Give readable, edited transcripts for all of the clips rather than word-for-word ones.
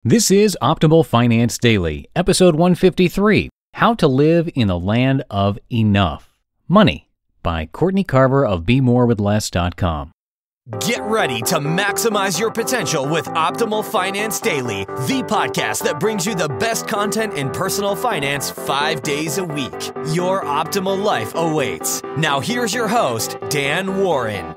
This is Optimal Finance Daily, episode 153, How to Live in the Land of Enough Money, by Courtney Carver of BeMoreWithLess.com. Get ready to maximize your potential with Optimal Finance Daily, the podcast that brings you the best content in personal finance 5 days a week. Your optimal life awaits. Now here's your host, Dan Warren.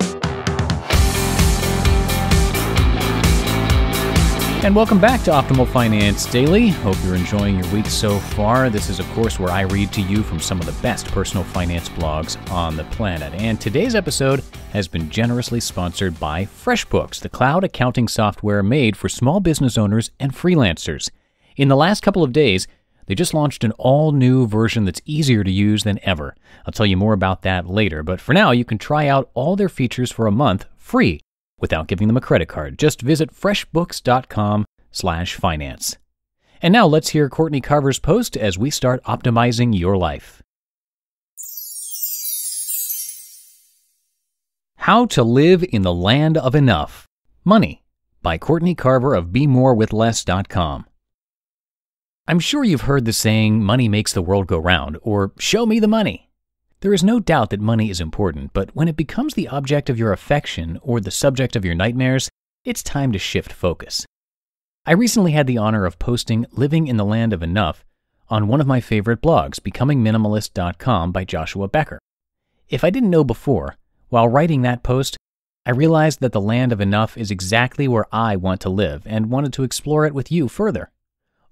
And welcome back to Optimal Finance Daily. Hope you're enjoying your week so far. This is, of course, where I read to you from some of the best personal finance blogs on the planet. And today's episode has been generously sponsored by FreshBooks, the cloud accounting software made for small business owners and freelancers. In the last couple of days, they just launched an all-new version that's easier to use than ever. I'll tell you more about that later, but for now, you can try out all their features for a month free, without giving them a credit card. Just visit freshbooks.com/finance. And now let's hear Courtney Carver's post as we start optimizing your life. How to Live in the Land of Enough Money, by Courtney Carver of BeMoreWithLess.com. I'm sure you've heard the saying, money makes the world go round, or show me the money. There is no doubt that money is important, but when it becomes the object of your affection or the subject of your nightmares, it's time to shift focus. I recently had the honor of posting Living in the Land of Enough on one of my favorite blogs, becomingminimalist.com by Joshua Becker. If I didn't know before, while writing that post, I realized that the land of enough is exactly where I want to live and wanted to explore it with you further.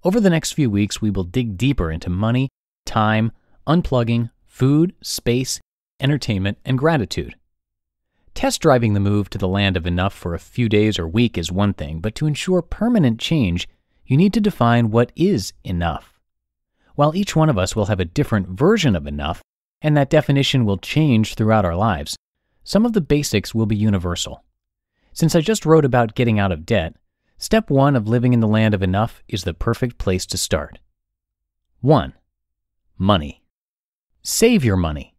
Over the next few weeks, we will dig deeper into money, time, unplugging, food, space, entertainment, and gratitude. Test driving the move to the land of enough for a few days or week is one thing, but to ensure permanent change, you need to define what is enough. While each one of us will have a different version of enough, and that definition will change throughout our lives, some of the basics will be universal. Since I just wrote about getting out of debt, step 1 of living in the land of enough is the perfect place to start. 1. Money. Save your money.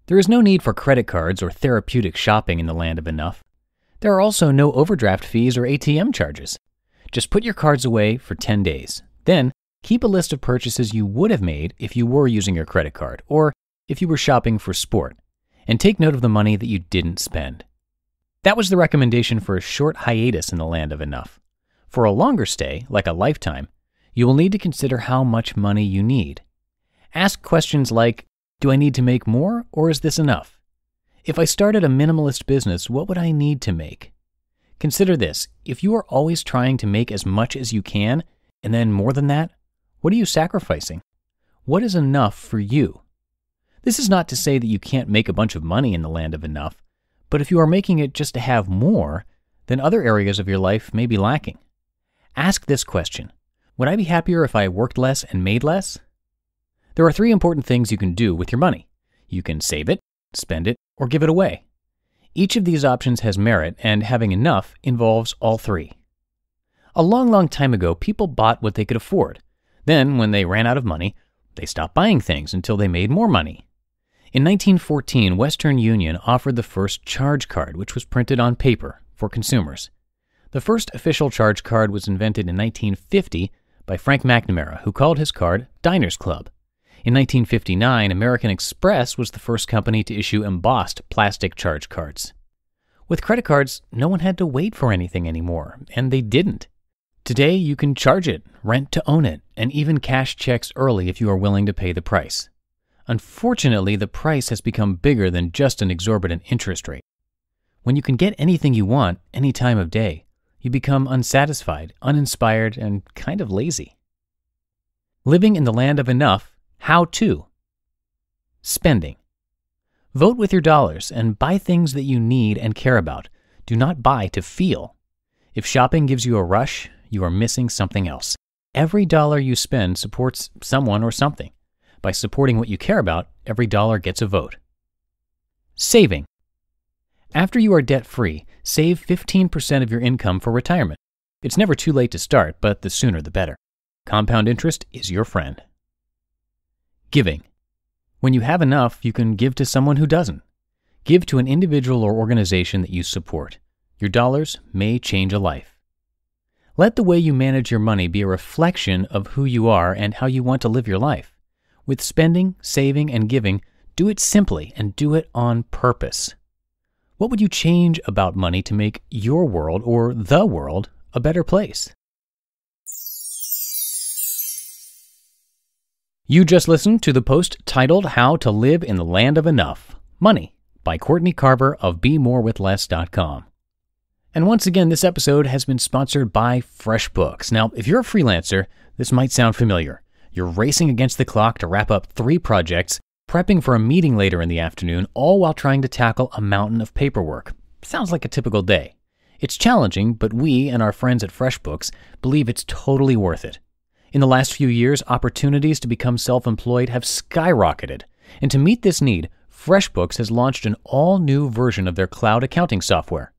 There is no need for credit cards or therapeutic shopping in the land of enough. There are also no overdraft fees or ATM charges. Just put your cards away for 10 days. Then, keep a list of purchases you would have made if you were using your credit card or if you were shopping for sport, and take note of the money that you didn't spend. That was the recommendation for a short hiatus in the land of enough. For a longer stay, like a lifetime, you will need to consider how much money you need. Ask questions like, do I need to make more, or is this enough? If I started a minimalist business, what would I need to make? Consider this, if you are always trying to make as much as you can, and then more than that, what are you sacrificing? What is enough for you? This is not to say that you can't make a bunch of money in the land of enough, but if you are making it just to have more, then other areas of your life may be lacking. Ask this question, would I be happier if I worked less and made less? There are 3 important things you can do with your money. You can save it, spend it, or give it away. Each of these options has merit, and having enough involves all 3. A long time ago, people bought what they could afford. Then, when they ran out of money, they stopped buying things until they made more money. In 1914, Western Union offered the first charge card, which was printed on paper for consumers. The first official charge card was invented in 1950 by Frank McNamara, who called his card Diners Club. In 1959, American Express was the first company to issue embossed plastic charge cards. With credit cards, no one had to wait for anything anymore, and they didn't. Today, you can charge it, rent to own it, and even cash checks early if you are willing to pay the price. Unfortunately, the price has become bigger than just an exorbitant interest rate. When you can get anything you want any time of day, you become unsatisfied, uninspired, and kind of lazy. Living in the land of enough. How to. Spending. Vote with your dollars and buy things that you need and care about. Do not buy to feel. If shopping gives you a rush, you are missing something else. Every dollar you spend supports someone or something. By supporting what you care about, every dollar gets a vote. Saving. After you are debt-free, save 15% of your income for retirement. It's never too late to start, but the sooner the better. Compound interest is your friend. Giving. When you have enough, you can give to someone who doesn't. Give to an individual or organization that you support. Your dollars may change a life. Let the way you manage your money be a reflection of who you are and how you want to live your life. With spending, saving, and giving, do it simply and do it on purpose. What would you change about money to make your world or the world a better place? You just listened to the post titled How to Live in the Land of Enough, Money by Courtney Carver of BeMoreWithLess.com. And once again, this episode has been sponsored by FreshBooks. Now, if you're a freelancer, this might sound familiar. You're racing against the clock to wrap up 3 projects, prepping for a meeting later in the afternoon, all while trying to tackle a mountain of paperwork. Sounds like a typical day. It's challenging, but we and our friends at FreshBooks believe it's totally worth it. In the last few years, opportunities to become self-employed have skyrocketed. And to meet this need, FreshBooks has launched an all-new version of their cloud accounting software.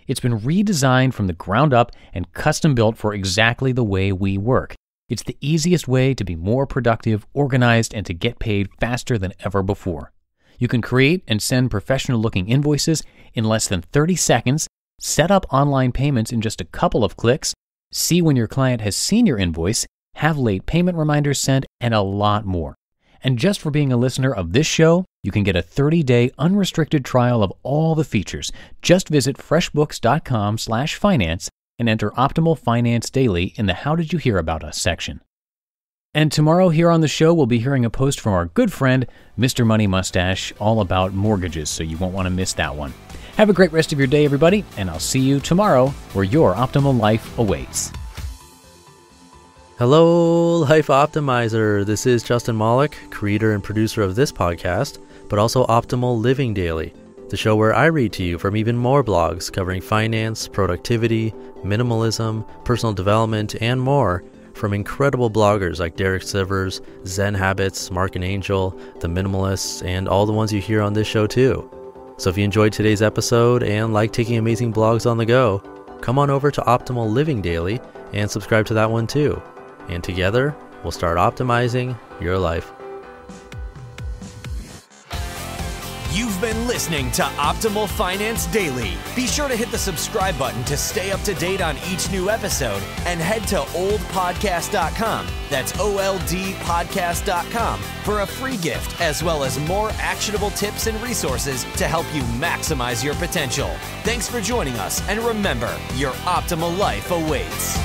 It's been redesigned from the ground up and custom-built for exactly the way we work. It's the easiest way to be more productive, organized, and to get paid faster than ever before. You can create and send professional-looking invoices in less than 30 seconds, set up online payments in just a couple of clicks, see when your client has seen your invoice, have late payment reminders sent, and a lot more. And just for being a listener of this show, you can get a 30-day unrestricted trial of all the features. Just visit freshbooks.com/finance and enter Optimal Finance Daily in the How Did You Hear About Us section. And tomorrow here on the show, we'll be hearing a post from our good friend, Mr. Money Mustache, all about mortgages, so you won't want to miss that one. Have a great rest of your day, everybody, and I'll see you tomorrow where your optimal life awaits. Hello, Life Optimizer. This is Justin Malik, creator and producer of this podcast, but also Optimal Living Daily, the show where I read to you from even more blogs covering finance, productivity, minimalism, personal development, and more from incredible bloggers like Derek Sivers, Zen Habits, Mark and Angel, The Minimalists, and all the ones you hear on this show too. So if you enjoyed today's episode and like taking amazing blogs on the go, come on over to Optimal Living Daily and subscribe to that one too. And together, we'll start optimizing your life. You've been listening to Optimal Finance Daily. Be sure to hit the subscribe button to stay up to date on each new episode and head to oldpodcast.com. That's OLDpodcast.com for a free gift as well as more actionable tips and resources to help you maximize your potential. Thanks for joining us, and remember, your optimal life awaits.